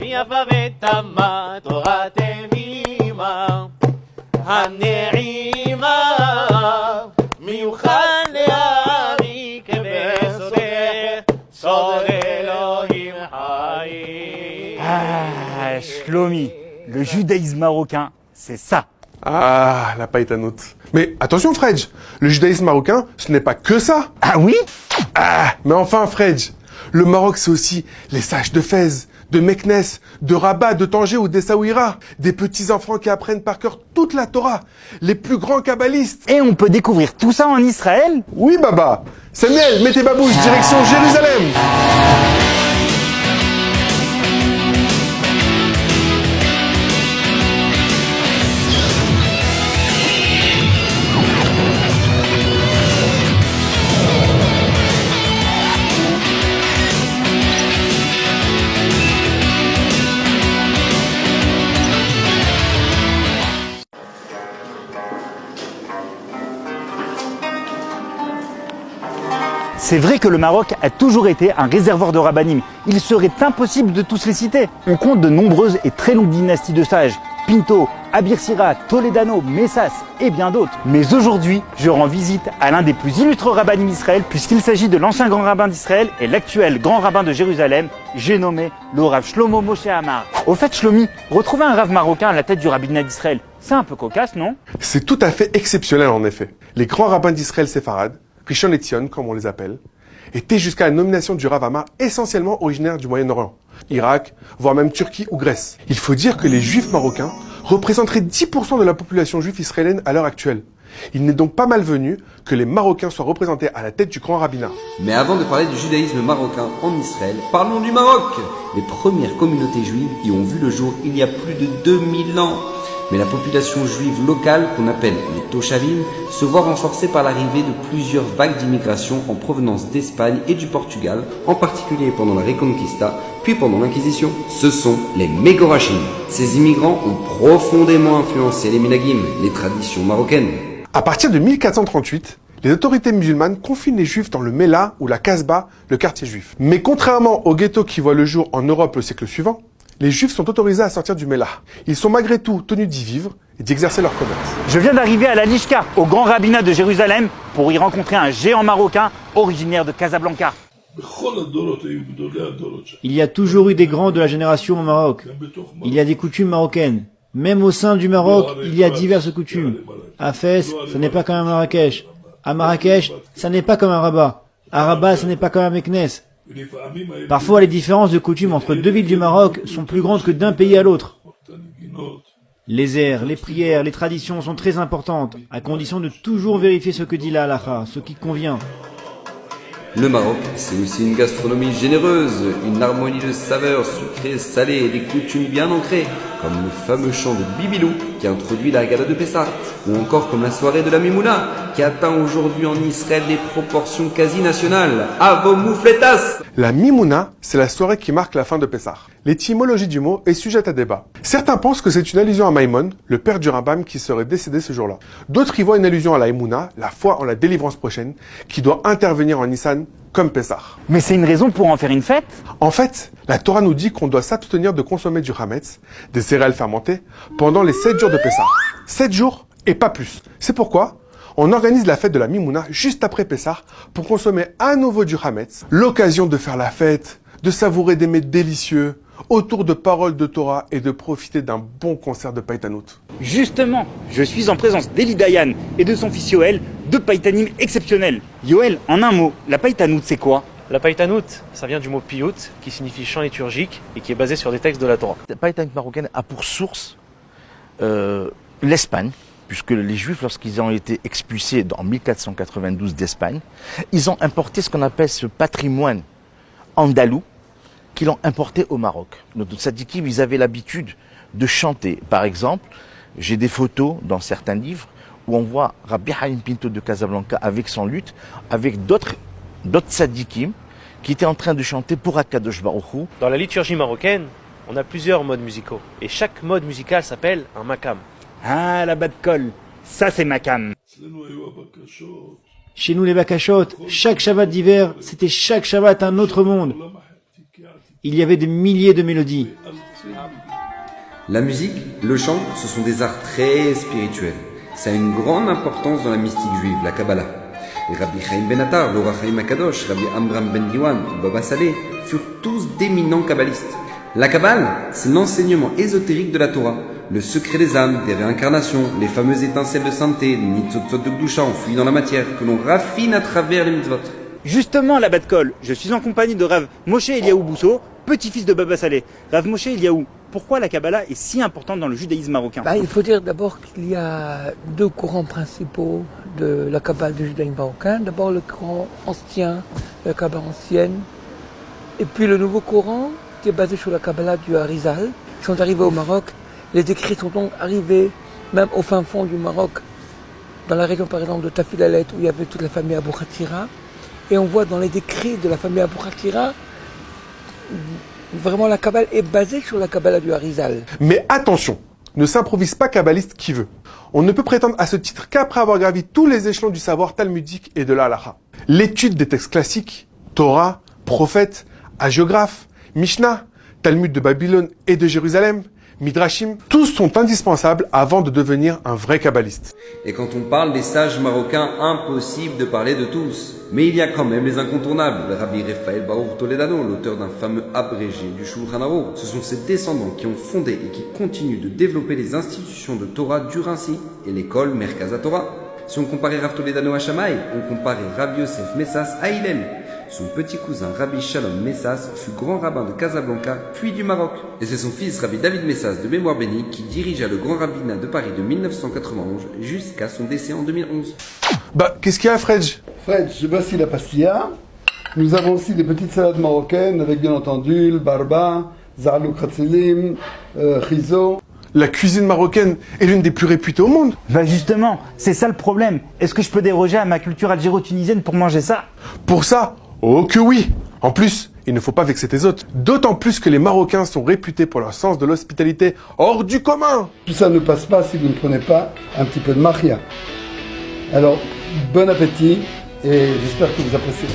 Ah, Shlomi, le judaïsme marocain, c'est ça. Ah, la païtanoute. Mais attention Fredj, le judaïsme marocain, ce n'est pas que ça. Ah oui? Ah, mais enfin Fredj, le Maroc c'est aussi les sages de Fès, de Meknes, de Rabat, de Tanger ou d'Essaouira, des petits enfants qui apprennent par cœur toute la Torah, les plus grands kabbalistes. Et on peut découvrir tout ça en Israël? Oui Baba. Samuel, mets tes babouches, direction Jérusalem. C'est vrai que le Maroc a toujours été un réservoir de rabbinim. Il serait impossible de tous les citer. On compte de nombreuses et très longues dynasties de sages. Pinto, Abir Sira, Toledano, Messas et bien d'autres. Mais aujourd'hui, je rends visite à l'un des plus illustres rabbinim d'Israël puisqu'il s'agit de l'ancien grand rabbin d'Israël et l'actuel grand rabbin de Jérusalem, j'ai nommé le Rav Shlomo Moshe Amar. Au fait, Shlomi, retrouver un Rav marocain à la tête du rabbinat d'Israël, c'est un peu cocasse, non? C'est tout à fait exceptionnel en effet. Les grands rabbins d'Israël séfarades, Rishon LeZion, comme on les appelle, étaient jusqu'à la nomination du Rav Amar essentiellement originaires du Moyen-Orient, Irak, voire même Turquie ou Grèce. Il faut dire que les Juifs marocains représenteraient 10% de la population juive israélienne à l'heure actuelle. Il n'est donc pas malvenu que les Marocains soient représentés à la tête du grand rabbinat. Mais avant de parler du judaïsme marocain en Israël, parlons du Maroc. Les premières communautés juives y ont vu le jour il y a plus de 2000 ans. Mais la population juive locale, qu'on appelle les Toshavim, se voit renforcée par l'arrivée de plusieurs vagues d'immigration en provenance d'Espagne et du Portugal, en particulier pendant la Reconquista, puis pendant l'Inquisition. Ce sont les Megorachim. Ces immigrants ont profondément influencé les minagim, les traditions marocaines. À partir de 1438, les autorités musulmanes confinent les Juifs dans le Mela ou la Kasbah, le quartier juif. Mais contrairement aux ghettos qui voient le jour en Europe le siècle suivant, les Juifs sont autorisés à sortir du Mela. Ils sont malgré tout tenus d'y vivre et d'y exercer leur commerce. Je viens d'arriver à la Lishka, au grand rabbinat de Jérusalem, pour y rencontrer un géant marocain originaire de Casablanca. Il y a toujours eu des grands de la génération au Maroc. Il y a des coutumes marocaines. Même au sein du Maroc, il y a diverses coutumes. À Fès, ça n'est pas comme à Marrakech. À Marrakech, ça n'est pas comme à Rabat. À Rabat, ça n'est pas comme à Meknes. Parfois, les différences de coutumes entre deux villes du Maroc sont plus grandes que d'un pays à l'autre. Les airs, les prières, les traditions sont très importantes, à condition de toujours vérifier ce que dit la halakha, ce qui convient. Le Maroc, c'est aussi une gastronomie généreuse, une harmonie de saveurs sucrées, salées et des coutumes bien ancrées, comme le fameux chant de Bibilou qui a introduit la Haggadah de Pessah, ou encore comme la soirée de la Mimouna qui atteint aujourd'hui en Israël des proportions quasi nationales. À vos moufletas! La Mimouna, c'est la soirée qui marque la fin de Pessah. L'étymologie du mot est sujette à débat. Certains pensent que c'est une allusion à Maïmon, le père du Rambam qui serait décédé ce jour-là. D'autres y voient une allusion à la Emouna, la foi en la délivrance prochaine, qui doit intervenir en Nissan comme Pessah. Mais c'est une raison pour en faire une fête? En fait, la Torah nous dit qu'on doit s'abstenir de consommer du hametz, des céréales fermentées, pendant les 7 jours de Pessah. 7 jours et pas plus. C'est pourquoi on organise la fête de la Mimouna juste après Pessah pour consommer à nouveau du hametz, l'occasion de faire la fête, de savourer des mets délicieux, autour de paroles de Torah et de profiter d'un bon concert de païtanout. Justement, je suis en présence d'Eli Dayan et de son fils Yoel, deux païtanim exceptionnels. Yoel, en un mot, la païtanout c'est quoi? La païtanout, ça vient du mot piyut, qui signifie chant liturgique et qui est basé sur des textes de la Torah. La païtanout marocaine a pour source l'Espagne, puisque les Juifs, lorsqu'ils ont été expulsés en 1492 d'Espagne, ils ont importé ce qu'on appelle ce patrimoine andalou, qu'ils l'ont importé au Maroc. Donc, les tzadikim, ils avaient l'habitude de chanter. Par exemple, j'ai des photos dans certains livres où on voit Rabbi Haïm Pinto de Casablanca avec son luth, avec d'autres tzadikim qui étaient en train de chanter pour Akadosh Baruch Hu. Dans la liturgie marocaine, on a plusieurs modes musicaux. Et chaque mode musical s'appelle un makam. Ah, la bat de colle, ça c'est makam. Chez nous, les bakashot, chaque Shabbat d'hiver, c'était chaque Shabbat un autre monde. Il y avait des milliers de mélodies. La musique, le chant, ce sont des arts très spirituels. Ça a une grande importance dans la mystique juive, la Kabbalah. Et Rabbi Chaim Ben Attar, le Roi Chaim Akadosh, Rabbi Amram Ben Diwan, Baba Saleh furent tous d'éminents kabbalistes. La Kabbale, c'est l'enseignement ésotérique de la Torah, le secret des âmes, des réincarnations, les fameuses étincelles de sainteté, les nitzotzot de Gdusha enfouies dans la matière, que l'on raffine à travers les mitzvot. Justement, la Bat-Kol, je suis en compagnie de Rav Moshe Eliaou Bousso, petit-fils de Baba Saleh. Rav Moshe Eliaou, pourquoi la Kabbalah est si importante dans le judaïsme marocain? Il faut dire d'abord qu'il y a deux courants principaux de la Kabbale du judaïsme marocain. D'abord le courant ancien, la Kabbale ancienne, et puis le nouveau courant qui est basé sur la Kabbalah du Harizal. Ils sont arrivés au Maroc, les écrits sont donc arrivés même au fin fond du Maroc, dans la région par exemple de Tafilalet où il y avait toute la famille Abou Khatira. Et on voit dans les écrits de la famille Abou Khatira, vraiment la Kabbale est basée sur la Kabbalah du Harizal. Mais attention, ne s'improvise pas kabbaliste qui veut. On ne peut prétendre à ce titre qu'après avoir gravi tous les échelons du savoir talmudique et de la halakha. L'étude des textes classiques, Torah, prophètes, hagiographes, Mishnah, Talmud de Babylone et de Jérusalem, Midrashim, tous sont indispensables avant de devenir un vrai kabbaliste. Et quand on parle des sages marocains, impossible de parler de tous. Mais il y a quand même les incontournables. Le Rabbi Raphaël Baruch Toledano, l'auteur d'un fameux abrégé du Shulchan Aruch. Ce sont ses descendants qui ont fondé et qui continuent de développer les institutions de Torah du Rinci et l'école Merkaz HaTorah. Si on comparait Rav Toledano à Shammai, on comparait Rabbi Yosef Messas à Hillel. Son petit cousin Rabbi Shalom Messas fut grand rabbin de Casablanca, puis du Maroc. Et c'est son fils Rabbi David Messas de mémoire bénie qui dirigea le grand rabbinat de Paris de 1991 jusqu'à son décès en 2011. Qu'est-ce qu'il y a, Fredj? Fred, voici la pastilla. Nous avons aussi des petites salades marocaines avec bien entendu le barba, zarlouk khatzilim, chizo. La cuisine marocaine est l'une des plus réputées au monde. Justement, c'est ça le problème. Est-ce que je peux déroger à ma culture algéro-tunisienne pour manger ça? Pour ça, oh que oui. En plus, il ne faut pas vexer tes hôtes. D'autant plus que les Marocains sont réputés pour leur sens de l'hospitalité hors du commun. Tout ça ne passe pas si vous ne prenez pas un petit peu de mahia. Alors, bon appétit et j'espère que vous apprécierez.